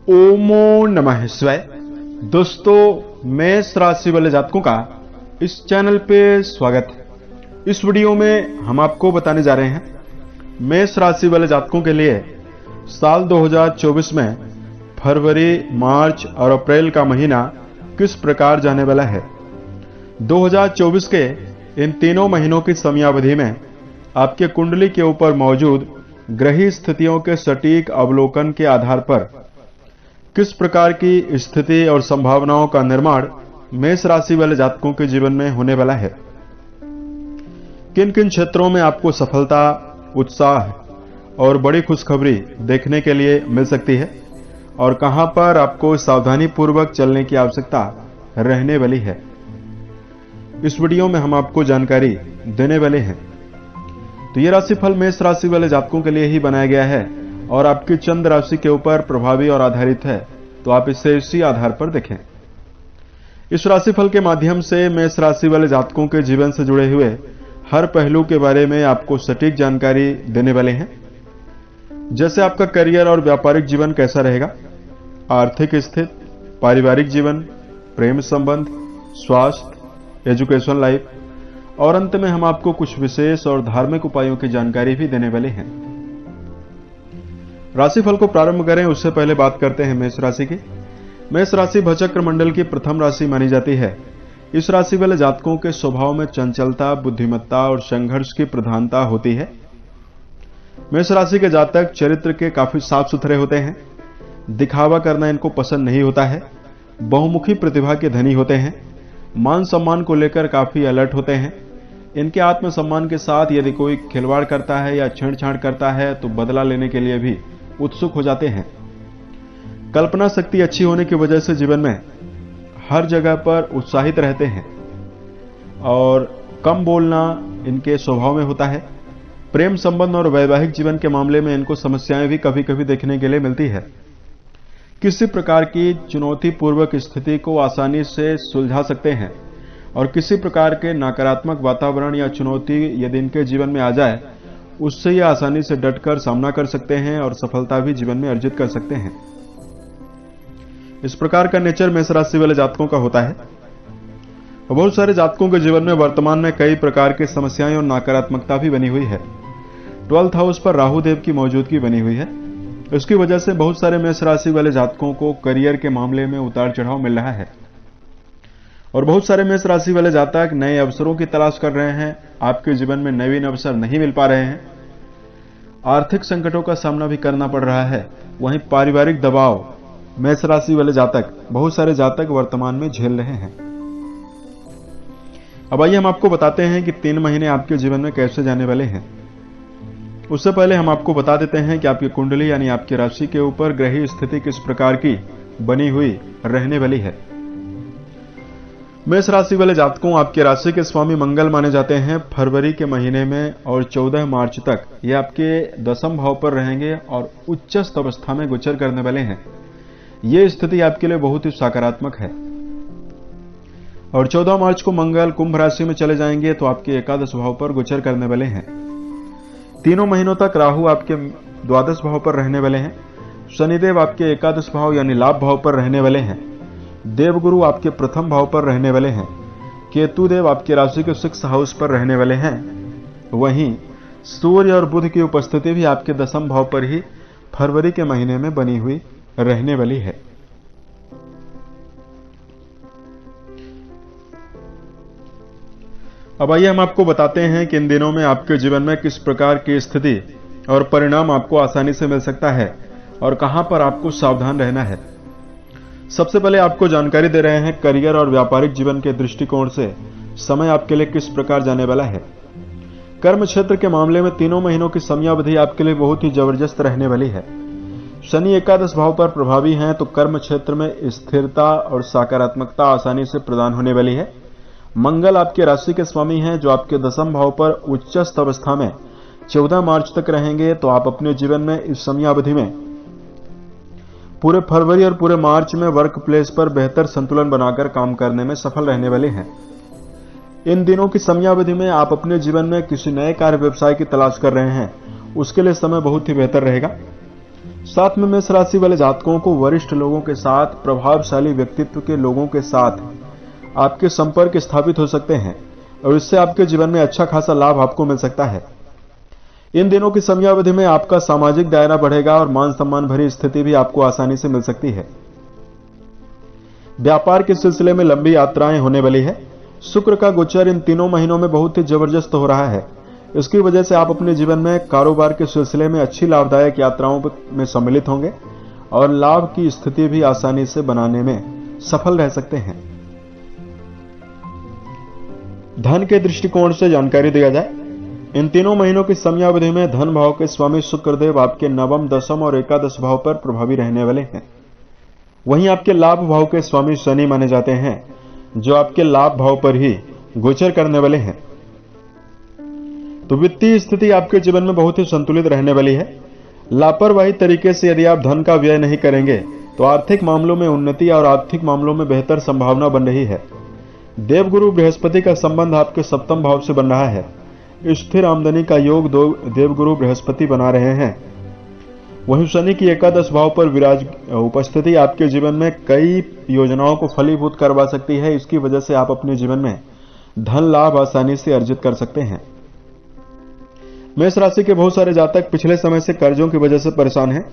ओमो नमः शिवाय। दोस्तों, मेष राशि वाले जातकों का इस चैनल पे स्वागत है। इस वीडियो में हम आपको बताने जा रहे हैं मेष राशि वाले जातकों के लिए साल 2024 में फरवरी, मार्च और अप्रैल का महीना किस प्रकार जाने वाला है। 2024 के इन तीनों महीनों की समयावधि में आपके कुंडली के ऊपर मौजूद ग्रही स्थितियों के सटीक अवलोकन के आधार पर किस प्रकार की स्थिति और संभावनाओं का निर्माण मेष राशि वाले जातकों के जीवन में होने वाला है। किन किन क्षेत्रों में आपको सफलता, उत्साह और बड़ी खुशखबरी देखने के लिए मिल सकती है और कहां पर आपको सावधानी पूर्वक चलने की आवश्यकता रहने वाली है, इस वीडियो में हम आपको जानकारी देने वाले हैं। तो यह राशिफल मेष राशि वाले जातकों के लिए ही बनाया गया है और आपकी चंद्र राशि के ऊपर प्रभावी और आधारित है, तो आप इसे इसी आधार पर देखें। इस राशिफल के माध्यम से मेष राशि वाले जातकों के जीवन से जुड़े हुए हर पहलू के बारे में आपको सटीक जानकारी देने वाले हैं। जैसे आपका करियर और व्यापारिक जीवन कैसा रहेगा, आर्थिक स्थिति, पारिवारिक जीवन, प्रेम संबंध, स्वास्थ्य, एजुकेशन लाइफ और अंत में हम आपको कुछ विशेष और धार्मिक उपायों की जानकारी भी देने वाले हैं। राशिफल को प्रारंभ करें उससे पहले बात करते हैं मेष राशि की। मेष राशि भचक्र मंडल की प्रथम राशि मानी जाती है। इस राशि वाले जातकों के स्वभाव में चंचलता, बुद्धिमत्ता और संघर्ष की प्रधानता होती है। मेष राशि के जातक चरित्र के काफी साफ सुथरे होते हैं। दिखावा करना इनको पसंद नहीं होता है। बहुमुखी प्रतिभा के धनी होते हैं। मान सम्मान को लेकर काफी अलर्ट होते हैं। इनके आत्मसम्मान के साथ यदि कोई खिलवाड़ करता है या छेड़छाड़ करता है तो बदला लेने के लिए भी उत्सुक हो जाते हैं। कल्पना शक्ति अच्छी होने की वजह से जीवन में हर जगह पर उत्साहित रहते हैं और कम बोलना इनके स्वभाव में होता है। प्रेम संबंध और वैवाहिक जीवन के मामले में इनको समस्याएं भी कभी कभी देखने के लिए मिलती है। किसी प्रकार की चुनौतीपूर्वक स्थिति को आसानी से सुलझा सकते हैं और किसी प्रकार के नकारात्मक वातावरण या चुनौती यदि इनके जीवन में आ जाए उससे ये आसानी से डटकर सामना कर सकते हैं और सफलता भी जीवन में अर्जित कर सकते हैं। इस प्रकार का नेचर मेष राशि वाले जातकों का होता है। बहुत सारे जातकों के जीवन में वर्तमान में कई प्रकार की समस्याएं और नकारात्मकता भी बनी हुई है। 12th हाउस पर राहु देव की मौजूदगी बनी हुई है। इसकी वजह से बहुत सारे मेष राशि वाले जातकों को करियर के मामले में उतार चढ़ाव मिल रहा है और बहुत सारे मेष राशि वाले जातक नए अवसरों की तलाश कर रहे हैं। आपके जीवन में नवीन अवसर नहीं मिल पा रहे हैं। आर्थिक संकटों का सामना भी करना पड़ रहा है। वहीं पारिवारिक दबाव मेष राशि वाले जातक, बहुत सारे जातक वर्तमान में झेल रहे हैं। अब आइए हम आपको बताते हैं कि 3 महीने आपके जीवन में कैसे जाने वाले हैं। उससे पहले हम आपको बता देते हैं कि आपकी कुंडली यानी आपकी राशि के ऊपर ग्रही स्थिति किस प्रकार की बनी हुई रहने वाली है। मेष राशि वाले जातकों, आपके राशि के स्वामी मंगल माने जाते हैं। फरवरी के महीने में और 14 मार्च तक ये आपके 10वें भाव पर रहेंगे और उच्चस्थ अवस्था में गोचर करने वाले हैं। ये स्थिति आपके लिए बहुत ही सकारात्मक है और 14 मार्च को मंगल कुंभ राशि में चले जाएंगे तो आपके एकादश भाव पर गोचर करने वाले हैं। तीनों महीनों तक राहु आपके द्वादश भाव पर रहने वाले हैं। शनिदेव आपके एकादश भाव यानी लाभ भाव पर रहने वाले हैं। देवगुरु आपके प्रथम भाव पर रहने वाले हैं। केतु देव आपके राशि के 6th हाउस पर रहने वाले हैं। वहीं सूर्य और बुध की उपस्थिति भी आपके 10वें भाव पर ही फरवरी के महीने में बनी हुई रहने वाली है। अब आइए हम आपको बताते हैं कि इन दिनों में आपके जीवन में किस प्रकार की स्थिति और परिणाम आपको आसानी से मिल सकता है और कहां पर आपको सावधान रहना है। सबसे पहले आपको जानकारी दे रहे हैं करियर और व्यापारिक जीवन के दृष्टिकोण से समय आपके लिए किस प्रकार जाने वाला है। कर्म क्षेत्र के मामले में 3 महीनों की समयावधि आपके लिए बहुत ही जबरदस्त रहने वाली है। शनि एकादश भाव पर प्रभावी हैं तो कर्म क्षेत्र में स्थिरता और सकारात्मकता आसानी से प्रदान होने वाली है। मंगल आपके राशि के स्वामी हैं जो आपके 10वें भाव पर उच्चस्थ अवस्था में 14 मार्च तक रहेंगे, तो आप अपने जीवन में इस समयावधि में पूरे फरवरी और पूरे मार्च में वर्क प्लेस पर बेहतर संतुलन बनाकर काम करने में सफल रहने वाले हैं। इन दिनों की समयावधि में आप अपने जीवन में किसी नए कार्य व्यवसाय की तलाश कर रहे हैं, उसके लिए समय बहुत ही बेहतर रहेगा। साथ में मेष राशि वाले जातकों को वरिष्ठ लोगों के साथ, प्रभावशाली व्यक्तित्व के लोगों के साथ आपके संपर्क स्थापित हो सकते हैं और इससे आपके जीवन में अच्छा खासा लाभ आपको मिल सकता है। इन दिनों की समयावधि में आपका सामाजिक दायरा बढ़ेगा और मान सम्मान भरी स्थिति भी आपको आसानी से मिल सकती है। व्यापार के सिलसिले में लंबी यात्राएं होने वाली है। शुक्र का गोचर इन तीनों महीनों में बहुत ही जबरदस्त हो रहा है। इसकी वजह से आप अपने जीवन में कारोबार के सिलसिले में अच्छी लाभदायक यात्राओं में सम्मिलित होंगे और लाभ की स्थिति भी आसानी से बनाने में सफल रह सकते हैं। धन के दृष्टिकोण से जानकारी दिया जाए, इन तीनों महीनों की समयावधि में धन भाव के स्वामी शुक्रदेव आपके नवम, दशम और एकादश भाव पर प्रभावी रहने वाले हैं। वहीं आपके लाभ भाव के स्वामी शनि माने जाते हैं, जो आपके लाभ भाव पर ही गोचर करने वाले हैं। तो वित्तीय स्थिति आपके जीवन में बहुत ही संतुलित रहने वाली है। लापरवाही तरीके से यदि आप धन का व्यय नहीं करेंगे तो आर्थिक मामलों में उन्नति और आर्थिक मामलों में बेहतर संभावना बन रही है। देवगुरु बृहस्पति का संबंध आपके सप्तम भाव से बन रहा है। स्थिर आमदनी का योग देवगुरु बृहस्पति बना रहे हैं। वहीं शनि की एकादश भाव पर उपस्थिति आपके जीवन में कई योजनाओं को फलीभूत करवा सकती है। इसकी वजह से आप अपने जीवन में धन लाभ आसानी से अर्जित कर सकते हैं। मेष राशि के बहुत सारे जातक पिछले समय से कर्जों की वजह से परेशान हैं।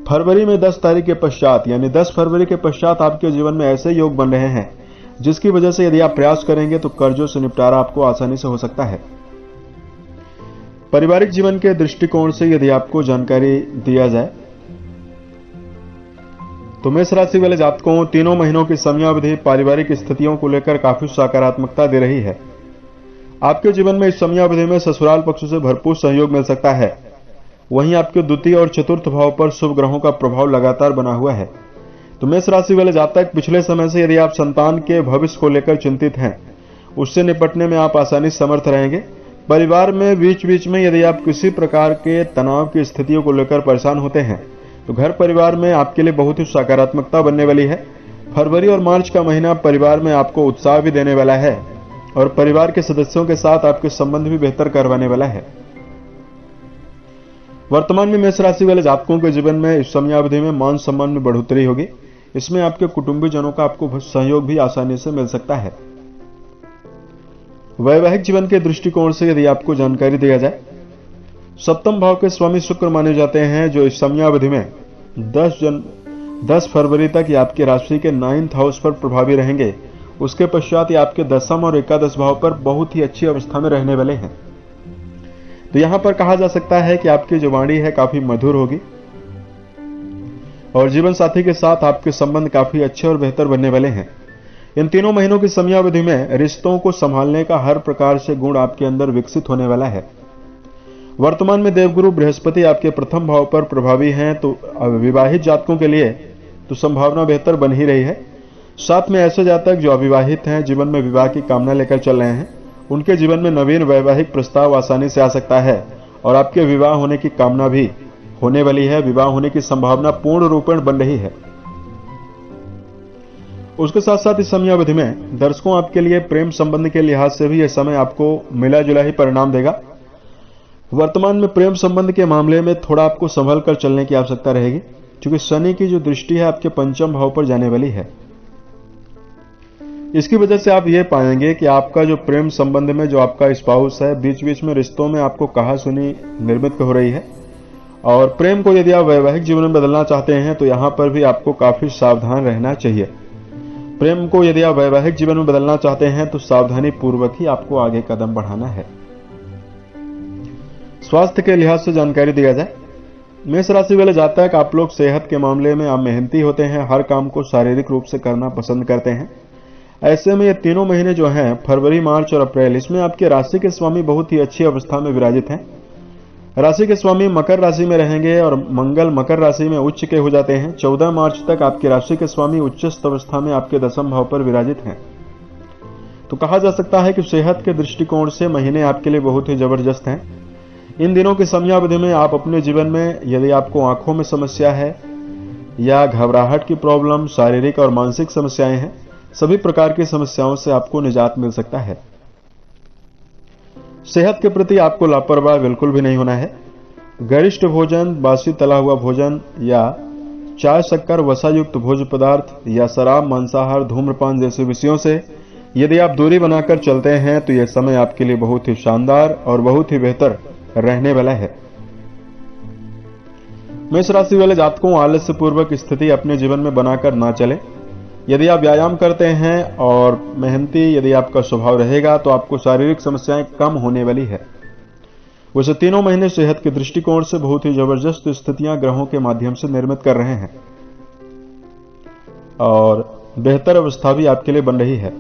फरवरी में 10 तारीख के पश्चात यानी 10 फरवरी के पश्चात आपके जीवन में ऐसे योग बन रहे हैं जिसकी वजह से यदि आप प्रयास करेंगे तो कर्जों से निपटारा आपको आसानी से हो सकता है। पारिवारिक जीवन के दृष्टिकोण से यदि आपको जानकारी दिया जाए तो मेष राशि वाले जातकों तीनों महीनों की समयावधि पारिवारिक स्थितियों को लेकर काफी सकारात्मकता दे रही है। आपके जीवन में इस समयावधि में ससुराल पक्ष से भरपूर सहयोग मिल सकता है। वहीं आपके द्वितीय और चतुर्थ भाव पर शुभ ग्रहों का प्रभाव लगातार बना हुआ है। तो मेष राशि वाले जातक पिछले समय से यदि आप संतान के भविष्य को लेकर चिंतित हैं, उससे निपटने में आप आसानी समर्थ रहेंगे। परिवार में बीच बीच में यदि आप किसी प्रकार के तनाव की स्थितियों को लेकर परेशान होते हैं तो घर परिवार में आपके लिए बहुत ही सकारात्मकता बनने वाली है। फरवरी और मार्च का महीना परिवार में आपको उत्साह भी देने वाला है और परिवार के सदस्यों के साथ आपके संबंध भी बेहतर करवाने वाला है। वर्तमान में मेष राशि वाले जातकों के जीवन में इस समयावधि में मान सम्मान में बढ़ोतरी होगी। इसमें आपके कुटुंबी जनों का आपको सहयोग भी आसानी से मिल सकता है। वैवाहिक जीवन के दृष्टिकोण से यदि आपको जानकारी दिया जाए, सप्तम भाव के स्वामी शुक्र माने जाते हैं, जो इस समयावधि में 10 फरवरी तक आपकी राशि के 9th हाउस पर प्रभावी रहेंगे। उसके पश्चात ये आपके दशम और एकादश भाव पर बहुत ही अच्छी अवस्था में रहने वाले हैं। तो यहां पर कहा जा सकता है कि आपकी जो वाणी है काफी मधुर होगी और जीवन साथी के साथ आपके संबंध काफी अच्छे और बेहतर बनने वाले हैं। इन तीनों महीनों की समयावधि में रिश्तों को संभालने का हर प्रकार से गुण आपके अंदर विकसित होने वाला है। वर्तमान में देवगुरु बृहस्पति आपके प्रथम भाव पर प्रभावी हैं, तो विवाहित जातकों के लिए तो संभावना बेहतर बन ही रही है। साथ में ऐसे जातक जो अविवाहित हैं, जीवन में विवाह की कामना लेकर चल रहे हैं, उनके जीवन में नवीन वैवाहिक प्रस्ताव आसानी से आ सकता है और आपके विवाह होने की कामना भी होने वाली है। विवाह होने की संभावना पूर्ण रूपेण बन रही है। उसके साथ साथ इस समयावधि में दर्शकों आपके लिए प्रेम संबंध के लिहाज से भी यह समय आपको मिला जुला ही परिणाम देगा। वर्तमान में प्रेम संबंध के मामले में थोड़ा आपको संभल कर चलने की आवश्यकता रहेगी, क्योंकि शनि की जो दृष्टि है आपके पंचम भाव पर जाने वाली है। इसकी वजह से आप ये पाएंगे कि आपका जो प्रेम संबंध में जो आपका स्पाउस है, बीच बीच में रिश्तों में आपको कहासुनी निर्मित हो रही है। और प्रेम को यदि आप वैवाहिक जीवन में बदलना चाहते हैं तो यहां पर भी आपको काफी सावधान रहना चाहिए। प्रेम को यदि आप वैवाहिक जीवन में बदलना चाहते हैं तो सावधानी पूर्वक ही आपको आगे कदम बढ़ाना है। स्वास्थ्य के लिहाज से जानकारी दिया जाए, मेष राशि वाले जातक आप लोग सेहत के मामले में आप मेहनती होते हैं, हर काम को शारीरिक रूप से करना पसंद करते हैं। ऐसे में ये तीनों महीने जो हैं फरवरी, मार्च और अप्रैल, इसमें आपके राशि के स्वामी बहुत ही अच्छी अवस्था में विराजित हैं। राशि के स्वामी मकर राशि में रहेंगे और मंगल मकर राशि में उच्च के हो जाते हैं। 14 मार्च तक आपकी राशि के स्वामी उच्चस्थ अवस्था में आपके दशम भाव पर विराजित हैं। तो कहा जा सकता है कि सेहत के दृष्टिकोण से महीने आपके लिए बहुत ही जबरदस्त हैं। इन दिनों की समयावधि में आप अपने जीवन में यदि आपको आंखों में समस्या है या घबराहट की प्रॉब्लम, शारीरिक और मानसिक समस्याएं हैं, सभी प्रकार की समस्याओं से आपको निजात मिल सकता है। सेहत के प्रति आपको लापरवाह बिल्कुल भी नहीं होना है। गरिष्ठ भोजन, बासी तला हुआ भोजन या चाय, शक्कर, वसा युक्त भोज्य पदार्थ या शराब, मांसाहार, धूम्रपान जैसे विषयों से यदि आप दूरी बनाकर चलते हैं तो यह समय आपके लिए बहुत ही शानदार और बहुत ही बेहतर रहने वाला है। मेष राशि वाले जातकों, आलस्य पूर्वक स्थिति अपने जीवन में बनाकर ना चले। यदि आप व्यायाम करते हैं और मेहनती यदि आपका स्वभाव रहेगा तो आपको शारीरिक समस्याएं कम होने वाली है। वैसे तीनों महीने सेहत के दृष्टिकोण से बहुत ही जबरदस्त स्थितियां ग्रहों के माध्यम से निर्मित कर रहे हैं और बेहतर अवस्था भी आपके लिए बन रही है।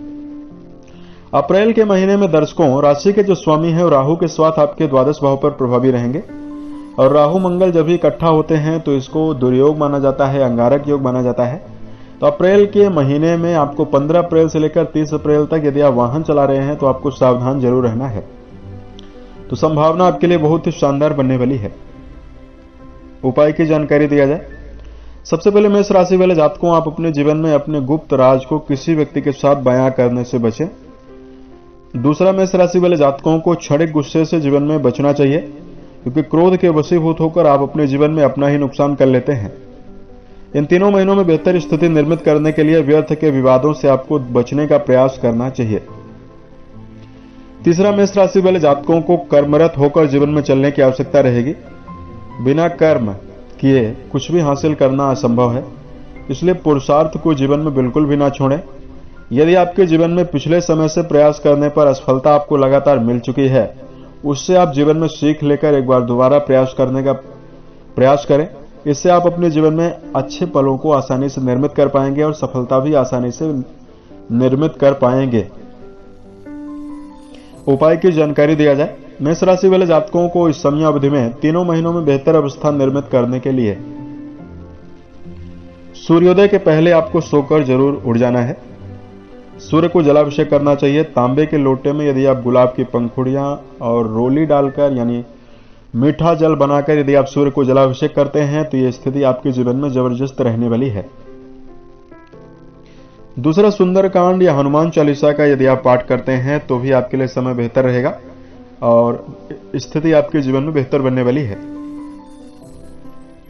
अप्रैल के महीने में दर्शकों, राशि के जो स्वामी है राहु के साथ आपके द्वादश भाव पर प्रभावी रहेंगे और राहु मंगल जब भी इकट्ठा होते हैं तो इसको दुर्योग माना जाता है, अंगारक योग माना जाता है। तो अप्रैल के महीने में आपको 15 अप्रैल से लेकर 30 अप्रैल तक यदि आप वाहन चला रहे हैं तो आपको सावधान जरूर रहना है। तो संभावना आपके लिए बहुत ही शानदार बनने वाली है। उपाय की जानकारी दिया जाए। सबसे पहले मेष राशि वाले जातकों, आप अपने जीवन में अपने गुप्त राज को किसी व्यक्ति के साथ बयां करने से बचें। दूसरा, मेष राशि वाले जातकों को क्षणिक गुस्से से जीवन में बचना चाहिए, क्योंकि क्रोध के वशीभूत होकर आप अपने जीवन में अपना ही नुकसान कर लेते हैं। इन तीनों महीनों में बेहतर स्थिति निर्मित करने के लिए व्यर्थ के विवादों से आपको बचने का प्रयास करना चाहिए। तीसरा, मेष राशि वाले जातकों को कर्मरत होकर जीवन में चलने की आवश्यकता रहेगी। बिना कर्म किए कुछ भी हासिल करना असंभव है, इसलिए पुरुषार्थ को जीवन में बिल्कुल भी ना छोड़ें। यदि आपके जीवन में पिछले समय से प्रयास करने पर असफलता आपको लगातार मिल चुकी है, उससे आप जीवन में सीख लेकर एक बार दोबारा प्रयास करने का प्रयास करें। इससे आप अपने जीवन में अच्छे पलों को आसानी से निर्मित कर पाएंगे और सफलता भी आसानी से निर्मित कर पाएंगे। उपाय की जानकारी दिया जाए। मेष राशि वाले जातकों को इस समय अवधि में तीनों महीनों में बेहतर अवस्था निर्मित करने के लिए सूर्योदय के पहले आपको सोकर जरूर उठ जाना है। सूर्य को जलाभिषेक करना चाहिए। तांबे के लोटे में यदि आप गुलाब की पंखुड़ियां और रोली डालकर यानी मीठा जल बनाकर यदि आप सूर्य को जलाभिषेक करते हैं तो यह स्थिति आपके जीवन में जबरदस्त रहने वाली है। दूसरा, सुंदरकांड या हनुमान चालीसा का यदि आप पाठ करते हैं तो भी आपके लिए समय बेहतर रहेगा और स्थिति आपके जीवन में बेहतर बनने वाली है।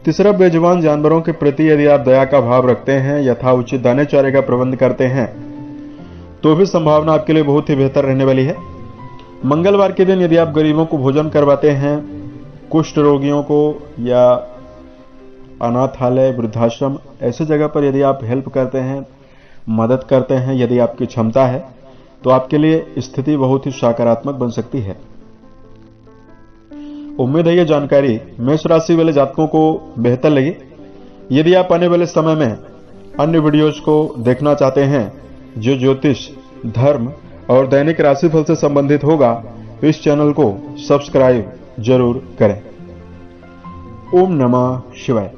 तीसरा, बेजुबान जानवरों के प्रति यदि आप दया का भाव रखते हैं, यथाउचित दाने चारे का प्रबंध करते हैं तो भी संभावना आपके लिए बहुत ही बेहतर रहने वाली है। मंगलवार के दिन यदि आप गरीबों को भोजन करवाते हैं, कुष्ठ रोगियों को या अनाथालय, वृद्धाश्रम ऐसे जगह पर यदि आप हेल्प करते हैं, मदद करते हैं, यदि आपकी क्षमता है तो आपके लिए स्थिति बहुत ही सकारात्मक बन सकती है। उम्मीद है यह जानकारी मेष राशि वाले जातकों को बेहतर लगी। यदि आप आने वाले समय में अन्य वीडियोज को देखना चाहते हैं जो ज्योतिष, धर्म और दैनिक राशिफल से संबंधित होगा तो इस चैनल को सब्सक्राइब जरूर करें। ओम नमः शिवाय।